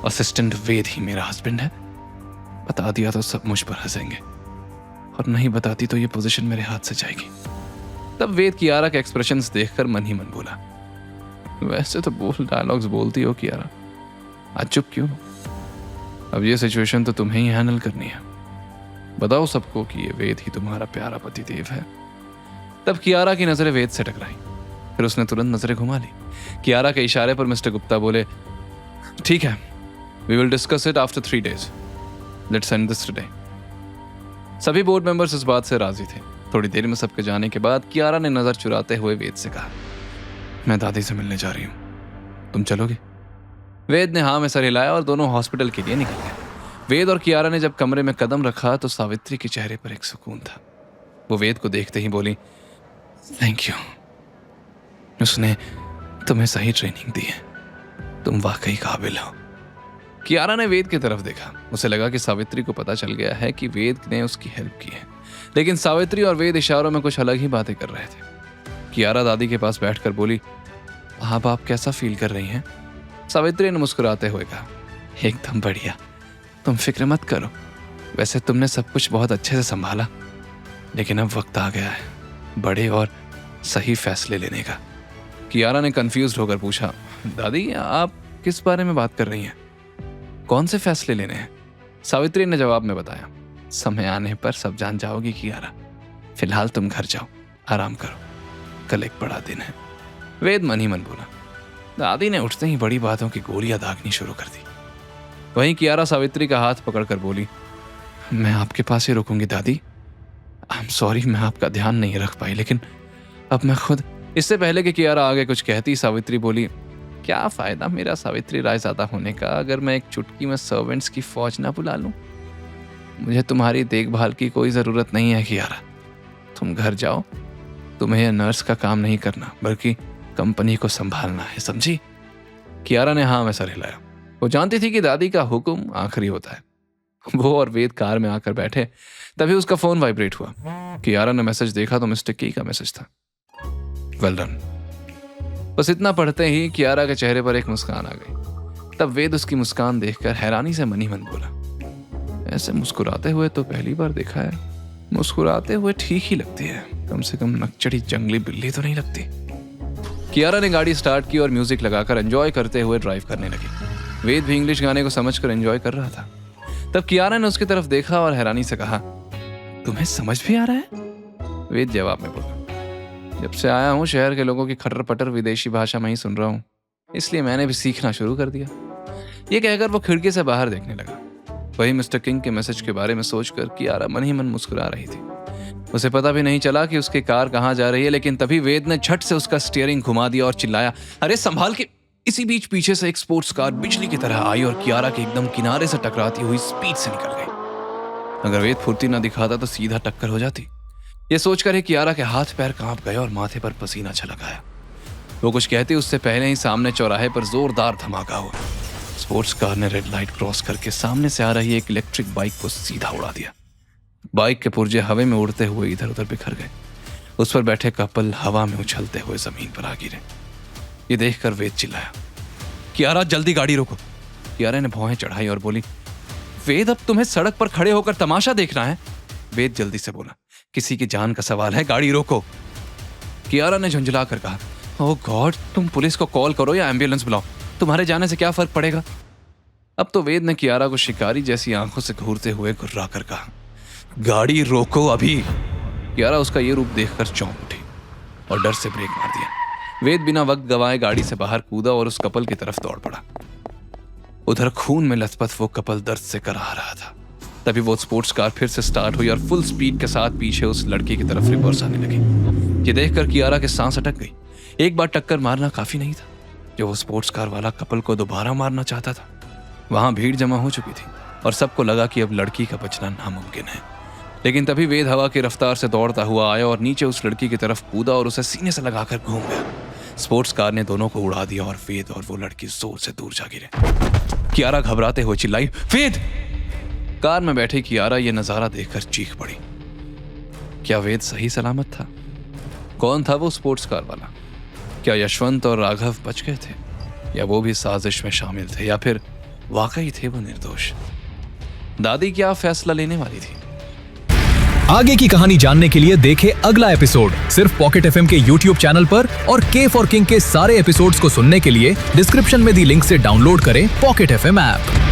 Assistant वेद ही मेरा husband है। बता दिया तो सब मुझ पर हंसेंगे, और नहीं बताती तो ये पोजीशन मेरे हाथ से जाएगी। तब वेद कियारा के एक्सप्रेशंस देखकर मन ही मन बोला, वैसे तो बोल डायलॉग्स बोलती हो कियारा, आज चुप क्यों? अब ये सिचुएशन तो तुम्हें ही हैंडल करनी है। बताओ सबको कि ये वेद ही तुम्हारा प्यारा पतिदेव है। तब कियारा की नजरें वेद से टकराई, फिर उसने तुरंत नजरें घुमा ली। कियारा के इशारे पर मिस्टर गुप्ता बोले, ठीक है, we will discuss it after 3 days. Let's end this today. सभी बोर्ड मेंबर्स इस बात से राजी थे। थोड़ी देर में सबके जाने के बाद कियारा ने नजर चुराते हुए वेद से कहा, मैं दादी से मिलने जा रही हूं, तुम चलोगे? वेद ने हाँ में सर हिलाया और दोनों हॉस्पिटल के लिए निकल गए। वेद और कियारा ने जब कमरे में कदम रखा तो सावित्री के चेहरे पर एक सुकून था। वो वेद को देखते ही बोली, थैंक यू, उसने तुम्हें सही ट्रेनिंग दी है, तुम वाकई काबिल हो। कियारा ने वेद की तरफ देखा। उसे लगा कि सावित्री को पता चल गया है कि वेद ने उसकी हेल्प की है, लेकिन सावित्री और वेद इशारों में कुछ अलग ही बातें कर रहे थे। कियारा दादी के पास बैठकर बोली, अब आप कैसा फील कर रही हैं? सावित्री ने मुस्कुराते हुए कहा, एकदम बढ़िया, तुम फिक्र मत करो। वैसे तुमने सब कुछ बहुत अच्छे से संभाला, लेकिन अब वक्त आ गया है बड़े और सही फैसले लेने का। कियारा ने कंफ्यूज्ड होकर पूछा, दादी आप किस बारे में बात कर रही हैं? कौन से फैसले लेने हैं? सावित्री ने जवाब में बताया, समय आने पर सब जान जाओगी कियारा, फिलहाल तुम घर जाओ, आराम करो, कल एक बड़ा दिन है। वेद मन ही मन बोला। दादी ने उठते ही बड़ी बातों की गोलियां दागनी शुरू कर दी। वहीं कियारा सावित्री का हाथ पकड़कर बोली, मैं आपके पास ही रुकूंगी दादी। आई एम सॉरी, मैं आपका ध्यान नहीं रख पाई, लेकिन अब मैं खुद। इससे पहले कि कियारा आगे कुछ कहती, सावित्री बोली, क्या फायदा मेरा सावित्री रायजादा होने का अगर मैं एक चुटकी में सर्वेंट्स की फौज ना बुला लूं? मुझे तुम्हारी देखभाल की कोई जरूरत नहीं है कियारा, तुम घर जाओ। तुम्हें यह नर्स का काम नहीं करना, बल्कि कंपनी को संभालना है, समझी? कियारा ने हाँ में सर हिलाया। वो जानती थी कि दादी का हुक्म आखिरी होता है। वो और वेद कार में आकर बैठे, तभी उसका फोन वाइब्रेट हुआ। कियारा ने मैसेज देखा तो मिस्टर की का मैसेज था, वेल डन। बस इतना पढ़ते ही कियारा के चेहरे पर एक मुस्कान आ गई। तब वेद उसकी मुस्कान देखकर हैरानी से मन ही मन बोला, ऐसे मुस्कुराते हुए तो पहली बार देखा है। मुस्कुराते हुए ठीक ही लगती है, कम से कम नकचड़ी जंगली बिल्ली तो नहीं लगती। कियारा ने गाड़ी स्टार्ट की और म्यूजिक लगाकर एंजॉय करते हुए ड्राइव करने लगी। वेद भी इंग्लिश गाने को समझकर एंजॉय कर रहा था। तब कियारा ने उसकी तरफ देखा और हैरानी से कहा, तुम्हें समझ भी आ रहा है? वेद जवाब में बोला, जब से आया हूँ शहर के लोगों की खटर पटर विदेशी भाषा में ही सुन रहा हूँ, इसलिए मैंने भी सीखना शुरू कर दिया। ये कहकर वो खिड़की से बाहर देखने लगा। वही मिस्टर किंग के मैसेज के बारे में सोचकर कियारा मन ही मन मुस्कुरा रही थी। उसे पता भी नहीं चला कि उसकी कार कहाँ जा रही है, लेकिन तभी वेद ने झट से उसका स्टीयरिंग घुमा दिया और चिल्लाया, अरे संभाल के। इसी बीच पीछे से एक स्पोर्ट्स कार बिजली की तरह आई और कियारा के एकदम किनारे से टकराती हुई स्पीड से निकल गई। अगर वेद फुर्ती न दिखाता तो सीधा टक्कर हो जाती। ये सोचकर ही कियारा के हाथ पैर कांप गए और माथे पर पसीना छलक आया। वो कुछ कहती उससे पहले ही सामने चौराहे पर जोरदार धमाका हुआ। स्पोर्ट्स कार ने रेड लाइट क्रॉस करके सामने से आ रही एक इलेक्ट्रिक बाइक को सीधा उड़ा दिया। बाइक के पुर्जे हवा में उड़ते हुए इधर उधर बिखर गए। उस पर बैठे कपल हवा में उछलते हुए जमीन पर आ गिरे। ये देखकर वेद चिल्लाया, कियारा जल्दी गाड़ी रोको। कियारा ने भौहें चढ़ाई और बोली, वेद अब तुम्हें सड़क पर खड़े होकर तमाशा देखना है? वेद जल्दी से बोला, किसी की जान का सवाल है, गाड़ी रोको। कियारा ने झुंझला कर कहा, ओह गॉड, तुम पुलिस को कॉल करो या एम्बुलेंस बुलाओ, तुम्हारे जाने से क्या फर्क पड़ेगा? अब तो वेद ने कियारा को शिकारी जैसी आंखों से घूरते हुए घुर्रा कर कहा, गाड़ी रोको अभी। कियारा उसका ये रूप देखकर चौंक उठी और डर से ब्रेक मार दिया। वेद बिना वक्त गवाए गाड़ी से बाहर कूदा और उस कपल की तरफ दौड़ पड़ा। उधर खून में लथपथ वो कपल दर्द से कराह रहा था। तभी वो स्पोर्ट्स कार फिर से स्टार्ट हुई और फुल स्पीड के साथ पीछे उस लड़की की तरफ रिवर्स आने लगी। ये देखकर कियारा के सांस अटक गई। एक बार टक्कर मारना काफी नहीं था, जो वो स्पोर्ट्स कार वाला कपल को दोबारा मारना चाहता था। वहां भीड़ जमा हो चुकी थी और सबको लगा कि अब लड़की का बचना नामुमकिन है। लेकिन तभी वेद हवा की रफ्तार से दौड़ता हुआ आया और नीचे उस लड़की की तरफ कूदा और उसे सीने से लगाकर घूम गया। स्पोर्ट्स कार ने दोनों को उड़ा दिया और वेद और वो लड़की जोर से दूर जा गिरे। कियारा घबराते हुए चिल्लाई, वेद! कार में बैठे कियारा ये नजारा देखकर चीख पड़ी। क्या वेद सही सलामत था? कौन था वो स्पोर्ट्स कार वाला? क्या यशवंत और राघव बच गए थे, या वो भी साजिश में शामिल थे, या फिर वाकई थे वो निर्दोष। दादी क्या फैसला लेने वाली थी? आगे की कहानी जानने के लिए देखें अगला एपिसोड सिर्फ पॉकेट एफएम के यूट्यूब चैनल पर, और के फॉर किंग के सारे एपिसोड्स को सुनने के लिए डिस्क्रिप्शन में दी लिंक से डाउनलोड करें पॉकेट एफएम ऐप।